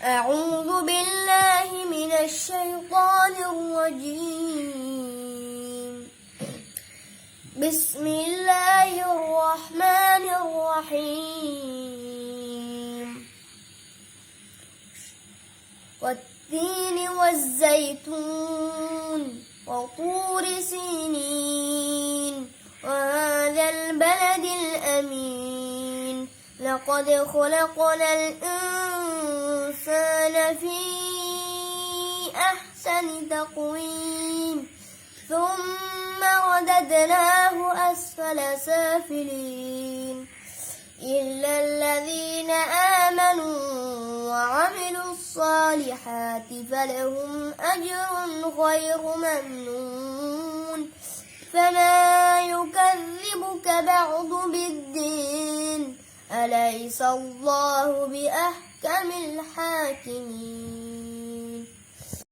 أعوذ بالله من الشيطان الرجيم. بسم الله الرحمن الرحيم. والتين والزيتون وطور سينين وهذا البلد الأمين. لقد خلقنا الإنسان في أحسن تقويم ثم رددناه أسفل سافلين إلا الذين آمنوا وعملوا الصالحات فلهم أجر غير ممنون. فما يكذبك بعد بالدين أليس الله بأحكم الحاكمين.